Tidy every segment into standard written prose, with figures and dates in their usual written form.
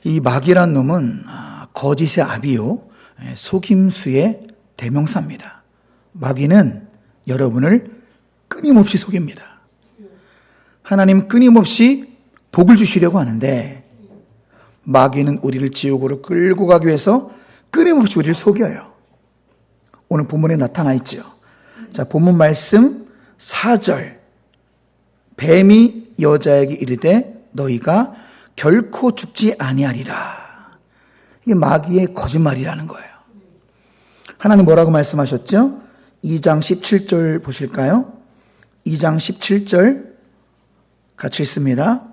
이 마귀란 놈은 거짓의 아비요, 속임수의 대명사입니다. 마귀는 여러분을 끊임없이 속입니다. 하나님 끊임없이 복을 주시려고 하는데 마귀는 우리를 지옥으로 끌고 가기 위해서 끊임없이 우리를 속여요. 오늘 본문에 나타나 있죠. 자, 본문 말씀 4절. 뱀이 여자에게 이르되 너희가 결코 죽지 아니하리라. 이게 마귀의 거짓말이라는 거예요. 하나님 뭐라고 말씀하셨죠? 2장 17절 보실까요? 2장 17절 같이 읽습니다.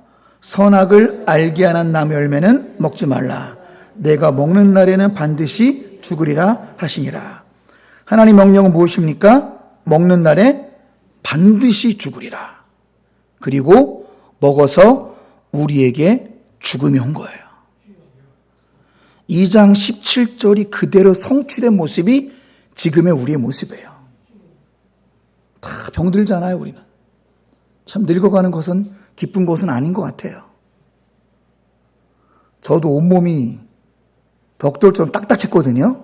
선악을 알게 하는 나무 열매는 먹지 말라. 내가 먹는 날에는 반드시 죽으리라 하시니라. 하나님 명령은 무엇입니까? 먹는 날에 반드시 죽으리라. 그리고 먹어서 우리에게 죽음이 온 거예요. 2장 17절이 그대로 성취된 모습이 지금의 우리의 모습이에요. 다 병들잖아요, 우리는. 참 늙어가는 것은 기쁜 것은 아닌 것 같아요. 저도 온몸이 벽돌처럼 딱딱했거든요.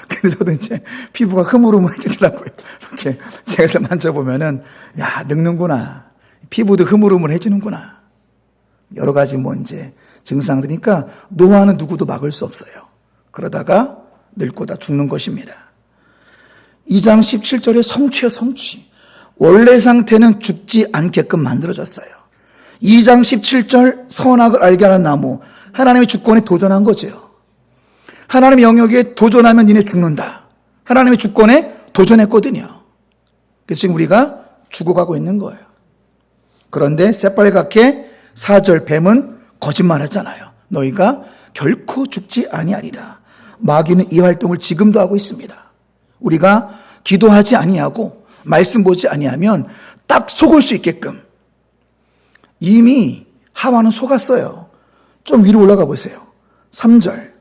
근데 저도 이제 피부가 흐물흐물해지더라고요. 이렇게 제가 만져보면은, 야, 늙는구나. 피부도 흐물흐물해지는구나. 여러 가지 이제 증상들이니까 노화는 누구도 막을 수 없어요. 그러다가 늙고 다 죽는 것입니다. 2장 17절의 성취요, 성취. 원래 상태는 죽지 않게끔 만들어졌어요. 2장 17절 선악을 알게 하는 나무. 하나님의 주권에 도전한 거죠. 하나님의 영역에 도전하면 니네 죽는다. 하나님의 주권에 도전했거든요. 그래서 지금 우리가 죽어가고 있는 거예요. 그런데 새빨갛게 4절 뱀은 거짓말하잖아요. 너희가 결코 죽지 아니하리라. 마귀는 이 활동을 지금도 하고 있습니다. 우리가 기도하지 아니하고 말씀 보지 아니하면 딱 속을 수 있게끔 이미 하와는 속았어요. 좀 위로 올라가 보세요. 3절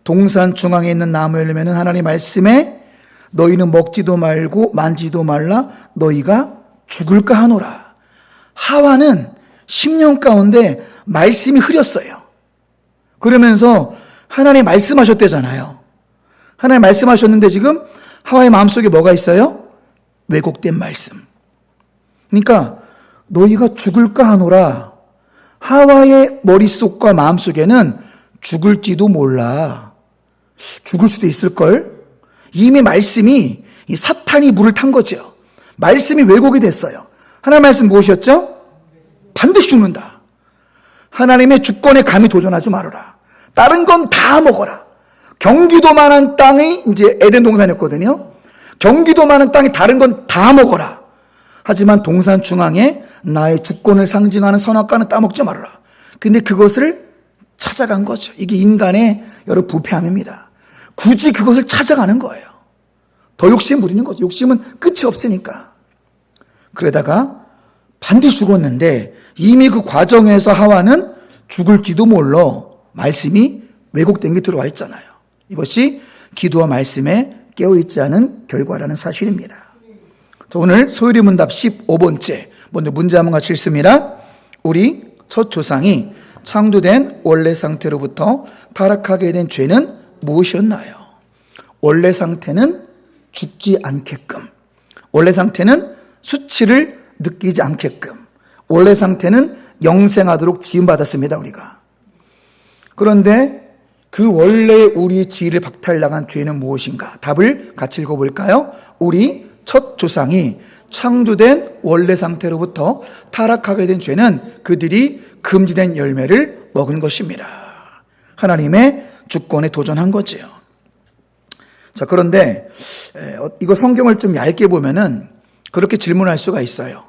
동산 중앙에 있는 나무 열매는 하나님 말씀에 너희는 먹지도 말고 만지도 말라 너희가 죽을까 하노라. 하와는 10년 가운데 말씀이 흐렸어요. 그러면서 하나님 말씀하셨대잖아요. 하나님 말씀하셨는데 지금 하와의 마음속에 뭐가 있어요? 왜곡된 말씀. 그러니까 너희가 죽을까 하노라. 하와의 머릿속과 마음속에는 죽을지도 몰라. 죽을 수도 있을걸? 이미 말씀이 이 사탄이 물을 탄 거죠. 말씀이 왜곡이 됐어요. 하나님 말씀 무엇이었죠? 반드시 죽는다. 하나님의 주권에 감히 도전하지 말아라. 다른 건 다 먹어라. 경기도만한 땅이 이제 에덴 동산이었거든요. 경기도만한 땅이 다른 건 다 먹어라. 하지만 동산 중앙에 나의 주권을 상징하는 선악과는 따먹지 말아라. 근데 그것을 찾아간 거죠. 이게 인간의 여러 부패함입니다. 굳이 그것을 찾아가는 거예요. 더 욕심 부리는 거죠. 욕심은 끝이 없으니까. 그러다가 반드시 죽었는데 이미 그 과정에서 하와는 죽을지도 몰라 말씀이 왜곡된 게 들어와 있잖아요. 이것이 기도와 말씀에 깨어있지 않은 결과라는 사실입니다. 자, 오늘 소율이 문답 15번째 먼저 문제 한번 같이 읽습니다. 우리 첫 조상이 창조된 원래 상태로부터 타락하게 된 죄는 무엇이었나요? 원래 상태는 죽지 않게끔, 원래 상태는 수치를 느끼지 않게끔, 원래 상태는 영생하도록 지음받았습니다, 우리가. 그런데 그 원래 우리의 지위를 박탈당한 죄는 무엇인가? 답을 같이 읽어볼까요? 우리 첫 조상이 창조된 원래 상태로부터 타락하게 된 죄는 그들이 금지된 열매를 먹은 것입니다. 하나님의 주권에 도전한 거지요. 자, 그런데 이거 성경을 좀 얇게 보면은 그렇게 질문할 수가 있어요.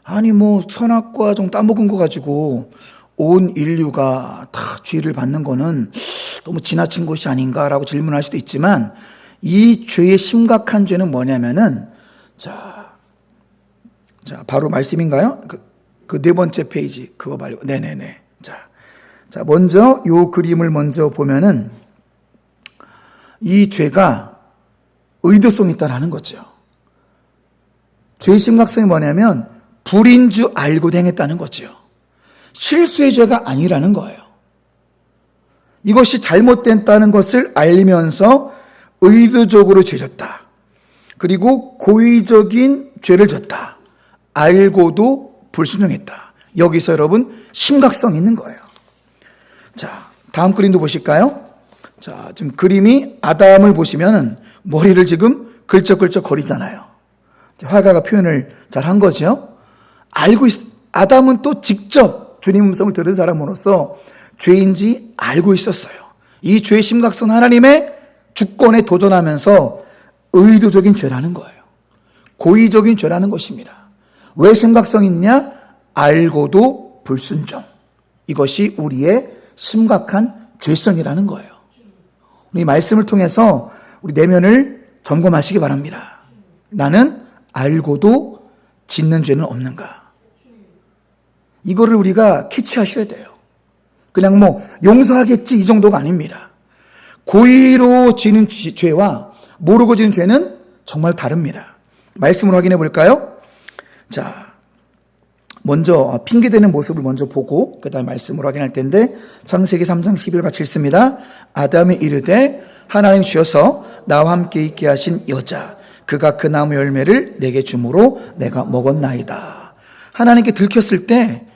아니 선악과 좀 따먹은 거 가지고 온 인류가 다 죄를 받는 거는 너무 지나친 것이 아닌가라고 질문할 수도 있지만 이 죄의 심각한 죄는 뭐냐면은 자 바로 말씀인가요? 그 네 번째 페이지 그거 말고 네네네. 자 먼저 요 그림을 먼저 보면은 이 죄가 의도성이 있다라는 거죠. 죄의 심각성이 뭐냐면 불인 줄 알고 행했다는 거죠. 실수의 죄가 아니라는 거예요. 이것이 잘못됐다는 것을 알면서 의도적으로 죄졌다. 그리고 고의적인 죄를 졌다. 알고도 불순종했다. 여기서 여러분 심각성이 있는 거예요. 자, 다음 그림도 보실까요? 자, 지금 그림이 아담을 보시면 머리를 지금 걸쩍걸쩍 거리잖아요. 화가가 표현을 잘 한 거죠. 아담은 또 직접 주님 음성을 들은 사람으로서 죄인지 알고 있었어요. 이 죄의 심각성 하나님의 주권에 도전하면서 의도적인 죄라는 거예요. 고의적인 죄라는 것입니다. 왜 심각성이 있느냐? 알고도 불순종. 이것이 우리의 심각한 죄성이라는 거예요. 우리 말씀을 통해서 우리 내면을 점검하시기 바랍니다. 나는 알고도 짓는 죄는 없는가? 이거를 우리가 캐치하셔야 돼요. 그냥 용서하겠지 이 정도가 아닙니다. 고의로 지는 죄와 모르고 지는 죄는 정말 다릅니다. 말씀을 확인해 볼까요? 자, 먼저 핑계대는 모습을 먼저 보고 그 다음 말씀을 확인할 텐데 창세기 3장 11절 같이 읽습니다. 아담이 이르되 하나님 주여서 나와 함께 있게 하신 여자 그가 그 나무 열매를 내게 주므로 내가 먹었나이다. 하나님께 들켰을 때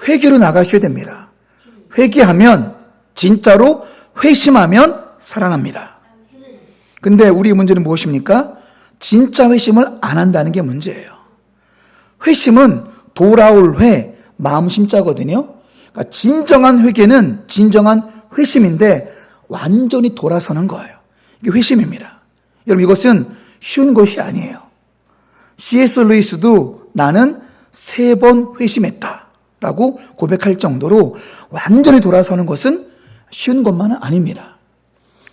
회개로 나가셔야 됩니다. 회개하면 진짜로 회심하면 살아납니다. 근데 우리 문제는 무엇입니까? 진짜 회심을 안 한다는 게 문제예요. 회심은 돌아올 회, 마음 심자거든요. 그러니까 진정한 회개는 진정한 회심인데 완전히 돌아서는 거예요. 이게 회심입니다. 여러분 이것은 쉬운 것이 아니에요. C.S. 루이스도 나는 3번 회심했다라고 고백할 정도로 완전히 돌아서는 것은 쉬운 것만은 아닙니다.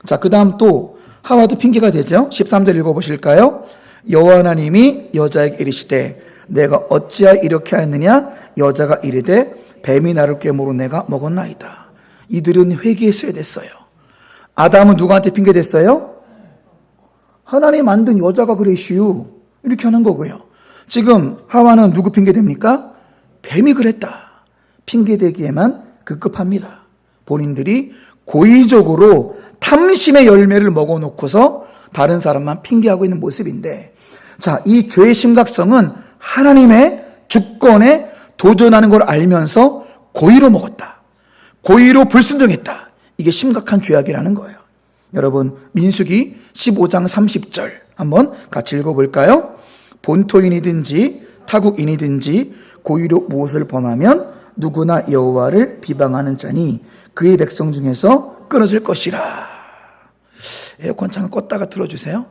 자, 그 다음 또 하와도 핑계가 되죠. 13절 읽어보실까요? 여호와 하나님이 여자에게 이르시되 내가 어찌하여 이렇게 하였느냐? 여자가 이르되 뱀이 나를 꿰므로 내가 먹었나이다. 이들은 회개했어야 됐어요. 아담은 누구한테 핑계댔어요? 하나님 만든 여자가 그랬슈. 이렇게 하는 거고요. 지금 하와는 누구 핑계댑니까? 뱀이 그랬다. 핑계대기에만 급급합니다. 본인들이 고의적으로 탐심의 열매를 먹어놓고서 다른 사람만 핑계하고 있는 모습인데, 자, 이 죄의 심각성은 하나님의 주권에 도전하는 걸 알면서 고의로 먹었다. 고의로 불순종했다. 이게 심각한 죄악이라는 거예요. 여러분, 민수기 15장 30절 한번 같이 읽어볼까요? 본토인이든지 타국인이든지 고의로 무엇을 범하면 누구나 여호와를 비방하는 자니 그의 백성 중에서 끊어질 것이라. 에어컨 잠깐 껐다가 틀어주세요.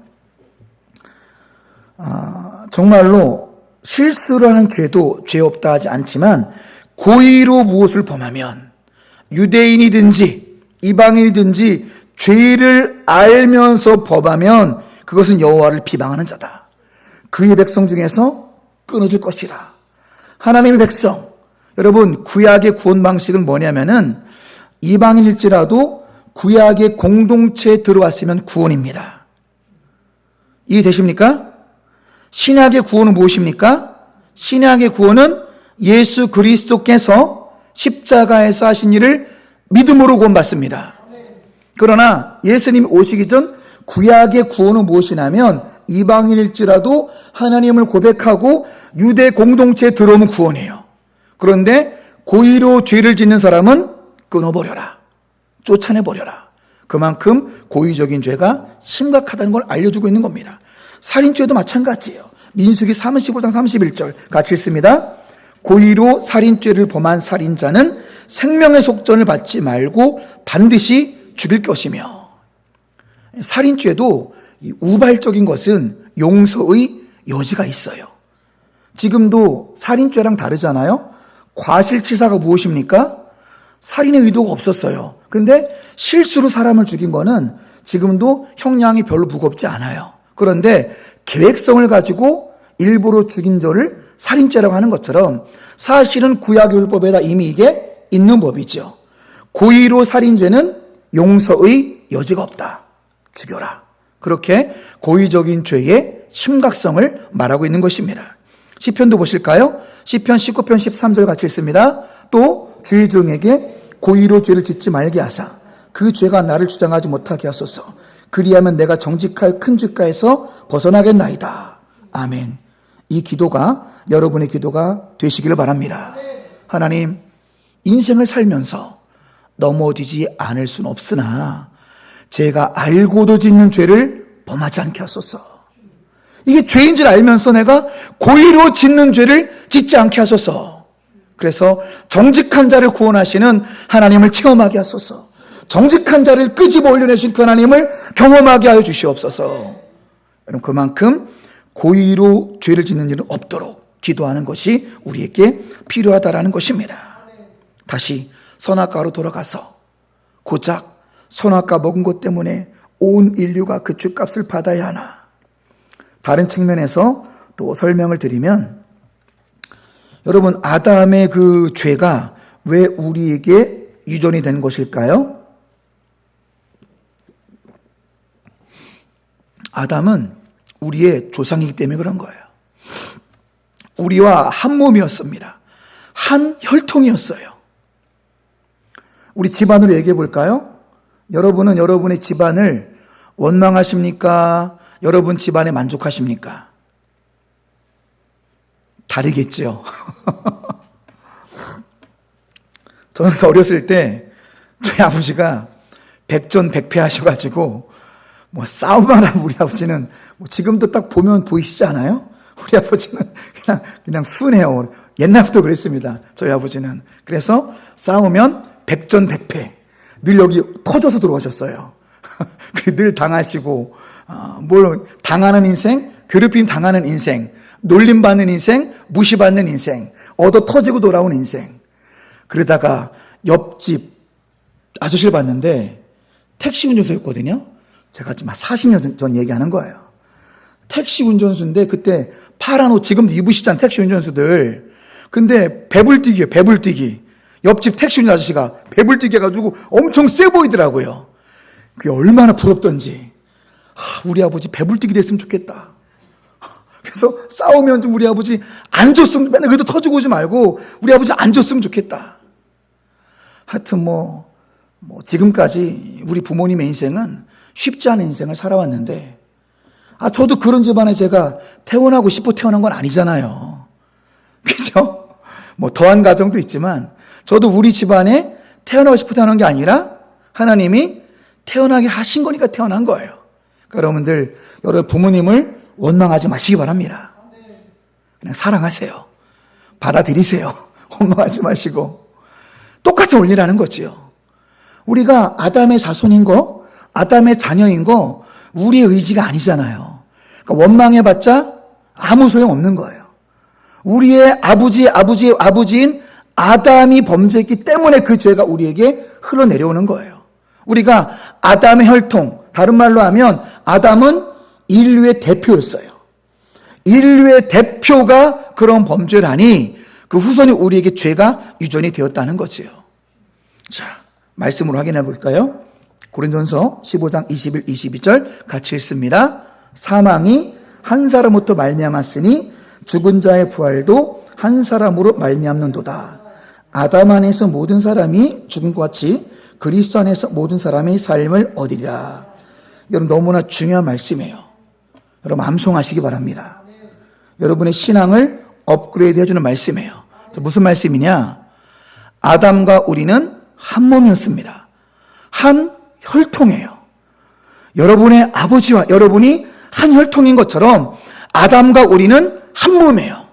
정말로 실수를 하는 죄도 죄 없다 하지 않지만 고의로 무엇을 범하면 유대인이든지 이방인이든지 죄를 알면서 범하면 그것은 여호와를 비방하는 자다. 그의 백성 중에서 끊어질 것이라. 하나님의 백성, 여러분 구약의 구원 방식은 뭐냐면은 이방인일지라도 구약의 공동체에 들어왔으면 구원입니다. 이해되십니까? 신약의 구원은 무엇입니까? 신약의 구원은 예수 그리스도께서 십자가에서 하신 일을 믿음으로 구원받습니다. 그러나 예수님이 오시기 전 구약의 구원은 무엇이냐면 이방인일지라도 하나님을 고백하고 유대 공동체에 들어오면 구원이에요. 그런데 고의로 죄를 짓는 사람은 끊어버려라. 쫓아내버려라. 그만큼 고의적인 죄가 심각하다는 걸 알려주고 있는 겁니다. 살인죄도 마찬가지예요. 민수기 35장 31절 같이 읽습니다. 고의로 살인죄를 범한 살인자는 생명의 속전을 받지 말고 반드시 죽일 것이며, 살인죄도 우발적인 것은 용서의 여지가 있어요. 지금도 살인죄랑 다르잖아요. 과실치사가 무엇입니까? 살인의 의도가 없었어요. 근데 실수로 사람을 죽인 거는 지금도 형량이 별로 무겁지 않아요. 그런데 계획성을 가지고 일부러 죽인 죄를 살인죄라고 하는 것처럼 사실은 구약의 율법에다 이미 이게 있는 법이죠. 고의로 살인죄는 용서의 여지가 없다. 죽여라. 그렇게 고의적인 죄의 심각성을 말하고 있는 것입니다. 시편도 보실까요? 시편 19편 13절 같이 읽습니다. 또 주의 종에게 고의로 죄를 짓지 말게 하사 그 죄가 나를 주장하지 못하게 하소서. 그리하면 내가 정직하여 큰 죄가에서 벗어나겠나이다. 아멘. 이 기도가 여러분의 기도가 되시기를 바랍니다. 하나님, 인생을 살면서 넘어지지 않을 수는 없으나 제가 알고도 짓는 죄를 범하지 않게 하소서. 이게 죄인 줄 알면서 내가 고의로 짓는 죄를 짓지 않게 하소서. 그래서 정직한 자를 구원하시는 하나님을 체험하게 하소서. 정직한 자를 끄집어 올려내신 그 하나님을 경험하게 하여 주시옵소서. 여러분, 그만큼 고의로 죄를 짓는 일은 없도록 기도하는 것이 우리에게 필요하다라는 것입니다. 다시 선악과로 돌아가서 고작 선악과 먹은 것 때문에 온 인류가 그 죄값을 받아야 하나. 다른 측면에서 또 설명을 드리면, 여러분, 아담의 그 죄가 왜 우리에게 유전이 된 것일까요? 아담은 우리의 조상이기 때문에 그런 거예요. 우리와 한 몸이었습니다. 한 혈통이었어요. 우리 집안으로 얘기해 볼까요? 여러분은 여러분의 집안을 원망하십니까? 여러분 집안에 만족하십니까? 다르겠죠. 저는 어렸을 때 저희 아버지가 백전백패 하셔가지고 뭐 싸움만 하면 우리 아버지는 뭐 지금도 딱 보면 보이시지 않아요? 우리 아버지는 그냥 순해요. 옛날부터 그랬습니다. 저희 아버지는. 그래서 싸우면 백전백패. 늘 여기 터져서 들어오셨어요. 늘 당하시고, 뭘 당하는 인생, 괴롭힘 당하는 인생, 놀림받는 인생, 무시받는 인생, 얻어 터지고 돌아온 인생. 그러다가 옆집 아저씨를 봤는데 택시 운전사였거든요. 제가 지금 40년 전 얘기하는 거예요. 택시 운전수인데 그때 파란 옷 지금도 입으시잖아요. 택시 운전수들. 근데 배불뛰기예요. 배불뛰기. 옆집 택시 운전 아저씨가 배불뛰기 해가지고 엄청 세 보이더라고요. 그게 얼마나 부럽던지. 우리 아버지 배불뛰기 됐으면 좋겠다. 그래서 싸우면 좀 우리 아버지 안 줬으면, 맨날 그래도 터지고 오지 말고 우리 아버지 안 줬으면 좋겠다. 하여튼 지금까지 우리 부모님의 인생은 쉽지 않은 인생을 살아왔는데, 저도 그런 집안에 제가 태어나고 싶어 태어난 건 아니잖아요. 그죠? 더한 가정도 있지만, 저도 우리 집안에 태어나고 싶어 태어난 게 아니라 하나님이 태어나게 하신 거니까 태어난 거예요. 그러니까 여러분들, 여러분 부모님을 원망하지 마시기 바랍니다. 그냥 사랑하세요. 받아들이세요. 원망하지 마시고. 똑같은 원리라는 거지요. 우리가 아담의 자손인 거, 아담의 자녀인 거 우리의 의지가 아니잖아요. 그러니까 원망해봤자 아무 소용 없는 거예요. 우리의 아버지인 아담이 범죄했기 때문에 그 죄가 우리에게 흘러내려오는 거예요. 우리가 아담의 혈통, 다른 말로 하면 아담은 인류의 대표였어요. 인류의 대표가 그런 범죄를 하니 그 후손이 우리에게 죄가 유전이 되었다는 거지요. 자, 말씀으로 확인해 볼까요? 고린도전서 15장 21, 22절 같이 읽습니다. 사망이 한 사람부터 말미암았으니 죽은 자의 부활도 한 사람으로 말미암는도다. 아담 안에서 모든 사람이 죽음과 같이 그리스도 안에서 모든 사람의 삶을 얻으리라. 여러분, 너무나 중요한 말씀이에요. 여러분, 암송하시기 바랍니다. 여러분의 신앙을 업그레이드 해주는 말씀이에요. 무슨 말씀이냐? 아담과 우리는 한 몸이었습니다. 한 혈통이에요. 여러분의 아버지와 여러분이 한 혈통인 것처럼 아담과 우리는 한 몸이에요.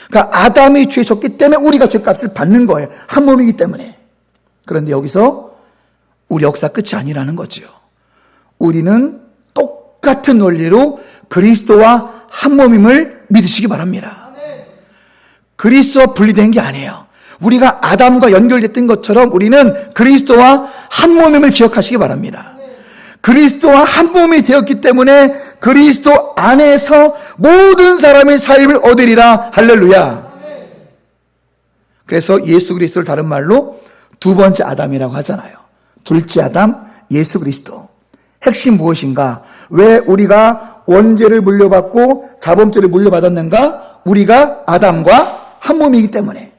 그러니까 아담이 죄 졌기 때문에 우리가 죄값을 받는 거예요. 한 몸이기 때문에. 그런데 여기서 우리 역사 끝이 아니라는 거죠. 우리는 똑같은 원리로 그리스도와 한 몸임을 믿으시기 바랍니다. 그리스도와 분리된 게 아니에요. 우리가 아담과 연결됐던 것처럼 우리는 그리스도와 한 몸임을 기억하시기 바랍니다. 그리스도와 한 몸이 되었기 때문에 그리스도 안에서 모든 사람의 삶을 얻으리라. 할렐루야. 그래서 예수 그리스도를 다른 말로 두 번째 아담이라고 하잖아요. 둘째 아담, 예수 그리스도. 핵심 무엇인가? 왜 우리가 원죄를 물려받고 자범죄를 물려받았는가? 우리가 아담과 한 몸이기 때문에.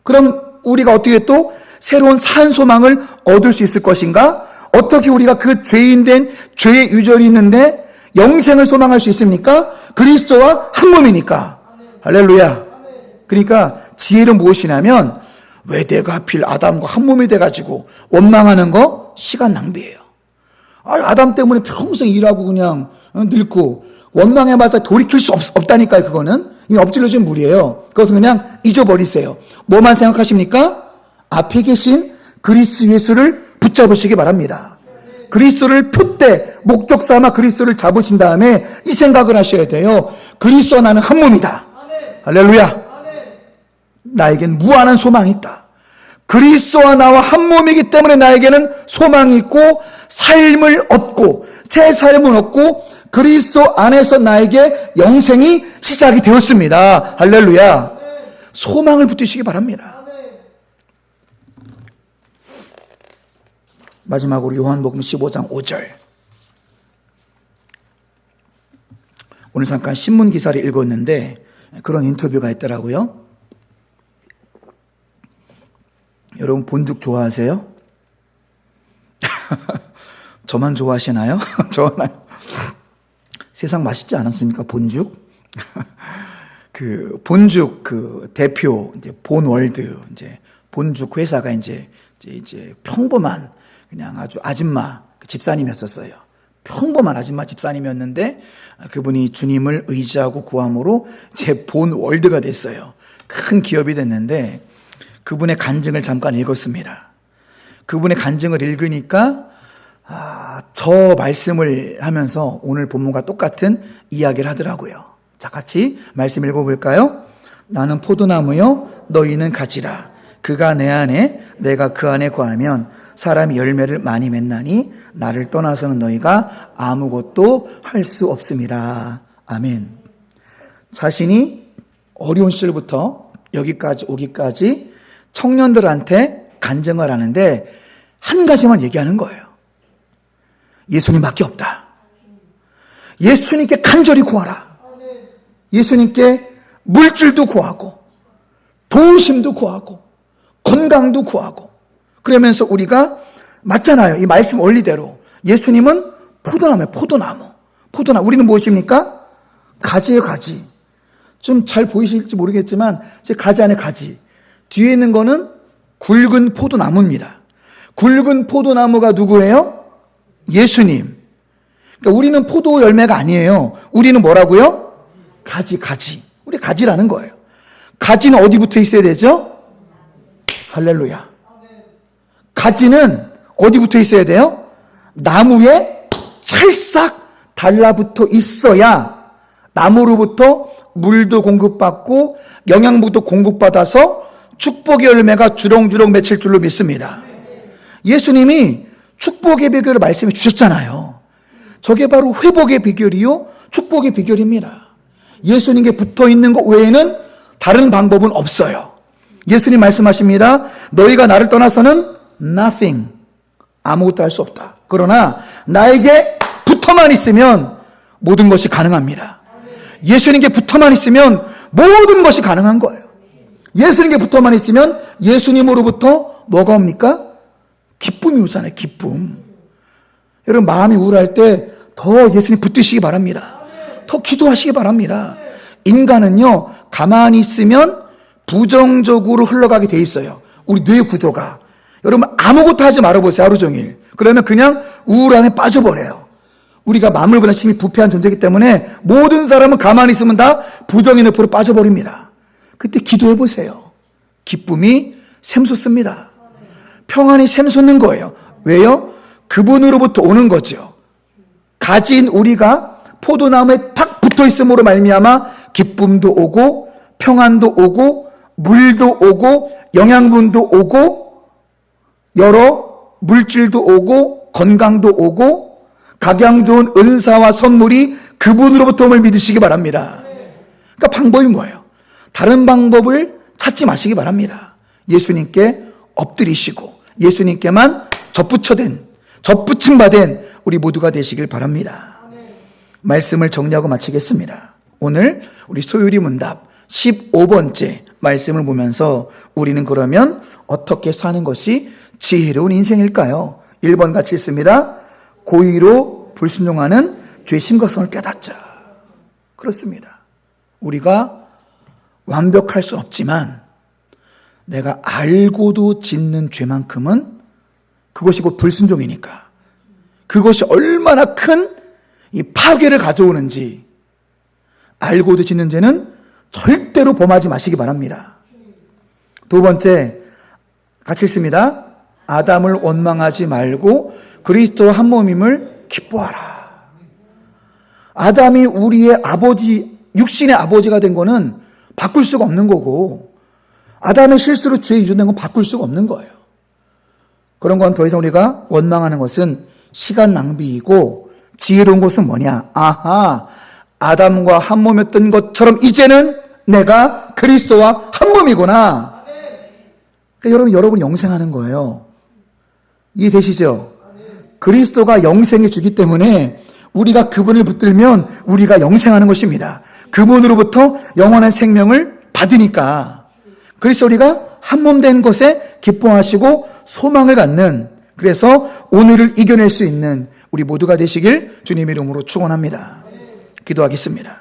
그럼 우리가 어떻게 또 새로운 산 소망을 얻을 수 있을 것인가? 어떻게 우리가 그 죄인된 죄의 유전이 있는데 영생을 소망할 수 있습니까? 그리스도와 한 몸이니까. 할렐루야. 그러니까 지혜는 무엇이냐면, 왜 내가 하필 아담과 한 몸이 돼가지고 원망하는 거? 시간 낭비예요. 아담 때문에 평생 일하고 그냥 늙고 원망해봤자 돌이킬 수 없다니까요. 그거는 이미 엎질러진 물이에요. 그것은 그냥 잊어버리세요. 뭐만 생각하십니까? 앞에 계신 그리스도 예수를 붙잡으시기 바랍니다. 그리스도를 표대 목적 삼아 그리스도를 잡으신 다음에 이 생각을 하셔야 돼요. 그리스도와 나는 한 몸이다. 할렐루야. 나에겐 무한한 소망이 있다. 그리스도와 나와 한 몸이기 때문에 나에게는 소망이 있고 삶을 얻고 새 삶을 얻고 그리스도 안에서 나에게 영생이 시작이 되었습니다. 할렐루야. 소망을 붙이시기 바랍니다. 마지막으로 요한복음 15장 5절. 오늘 잠깐 신문 기사를 읽었는데 그런 인터뷰가 있더라고요. 여러분 본죽 좋아하세요? 저만 좋아하시나요? 좋아하나요? 세상 맛있지 않습니까? 본죽? 그 본죽 그 대표 이제 본월드 이제 본죽 회사가 이제 평범한 그냥 아주 아줌마 집사님이었었어요. 평범한 아줌마 집사님이었는데 그분이 주님을 의지하고 구함으로 제 본월드가 됐어요. 큰 기업이 됐는데 그분의 간증을 잠깐 읽었습니다. 그분의 간증을 읽으니까 저 말씀을 하면서 오늘 본문과 똑같은 이야기를 하더라고요. 자, 같이 말씀 읽어볼까요? 나는 포도나무요, 너희는 가지라. 그가 내 안에, 내가 그 안에 거하면 사람이 열매를 많이 맺나니 나를 떠나서는 너희가 아무것도 할 수 없음이라. 아멘. 자신이 어려운 시절부터 여기까지 오기까지 청년들한테 간증을 하는데 한 가지만 얘기하는 거예요. 예수님밖에 없다. 예수님께 간절히 구하라. 예수님께 물질도 구하고 도우심도 구하고 건강도 구하고 그러면서 우리가 맞잖아요. 이 말씀 원리대로 예수님은 포도나무예요. 포도나무. 우리는 무엇입니까? 가지예요. 가지. 좀 잘 보이실지 모르겠지만 제 가지 안에 가지. 뒤에 있는 거는 굵은 포도나무입니다. 굵은 포도나무가 누구예요? 예수님. 그러니까 우리는 포도 열매가 아니에요. 우리는 뭐라고요? 가지. 우리 가지라는 거예요. 가지는 어디 붙어 있어야 되죠? 할렐루야. 가지는 어디 붙어 있어야 돼요? 나무에 찰싹 달라붙어 있어야 나무로부터 물도 공급받고 영양분도 공급받아서 축복의 열매가 주렁주렁 맺힐 줄로 믿습니다. 예수님이 축복의 비결을 말씀해 주셨잖아요. 저게 바로 회복의 비결이요 축복의 비결입니다. 예수님께 붙어있는 것 외에는 다른 방법은 없어요. 예수님 말씀하십니다. 너희가 나를 떠나서는 nothing, 아무것도 할 수 없다. 그러나 나에게 붙어만 있으면 모든 것이 가능합니다. 예수님께 붙어만 있으면 모든 것이 가능한 거예요. 예수님께 붙어만 있으면 예수님으로부터 뭐가 옵니까? 기쁨이 오잖아요. 기쁨. 여러분 마음이 우울할 때 더 예수님 붙드시기 바랍니다. 더 기도하시기 바랍니다. 인간은요 가만히 있으면 부정적으로 흘러가게 돼 있어요. 우리 뇌 구조가. 여러분 아무것도 하지 말아보세요. 하루 종일. 그러면 그냥 우울함에 빠져버려요. 우리가 마음을 그냥 심히 부패한 존재이기 때문에 모든 사람은 가만히 있으면 다 부정의 늪으로 빠져버립니다. 그때 기도해보세요. 기쁨이 샘솟습니다. 평안이 샘솟는 거예요. 왜요? 그분으로부터 오는 거죠. 가진 우리가 포도나무에 탁 붙어있음으로 말미암아 기쁨도 오고 평안도 오고 물도 오고 영양분도 오고 여러 물질도 오고 건강도 오고 각양 좋은 은사와 선물이 그분으로부터 옴을 믿으시기 바랍니다. 그러니까 방법이 뭐예요? 다른 방법을 찾지 마시기 바랍니다. 예수님께 엎드리시고 예수님께만 접붙임받은 우리 모두가 되시길 바랍니다. 말씀을 정리하고 마치겠습니다. 오늘 우리 소유리 문답 15번째 말씀을 보면서 우리는 그러면 어떻게 사는 것이 지혜로운 인생일까요? 1번 같이 읽습니다. 고의로 불순종하는 죄의 심각성을 깨닫자. 그렇습니다. 우리가 완벽할 수는 없지만 내가 알고도 짓는 죄만큼은 그것이 곧 불순종이니까 그것이 얼마나 큰 이 파괴를 가져오는지 알고도 짓는 죄는 절대로 범하지 마시기 바랍니다. 두 번째, 같이 읽습니다. 아담을 원망하지 말고 그리스도와 한 몸임을 기뻐하라. 아담이 우리의 아버지, 육신의 아버지가 된 거는 바꿀 수가 없는 거고 아담의 실수로 죄에 유전된 건 바꿀 수가 없는 거예요. 그런 건 더 이상 우리가 원망하는 것은 시간 낭비이고 지혜로운 것은 뭐냐? 아하, 아담과 한 몸이었던 것처럼 이제는 내가 그리스도와 한 몸이구나. 그러니까 여러분 영생하는 거예요. 이해되시죠? 그리스도가 영생해 주기 때문에 우리가 그분을 붙들면 우리가 영생하는 것입니다. 그분으로부터 영원한 생명을 받으니까 그래서 우리가 한 몸 된 것에 기뻐하시고 소망을 갖는, 그래서 오늘을 이겨낼 수 있는 우리 모두가 되시길 주님의 이름으로 축원합니다. 기도하겠습니다.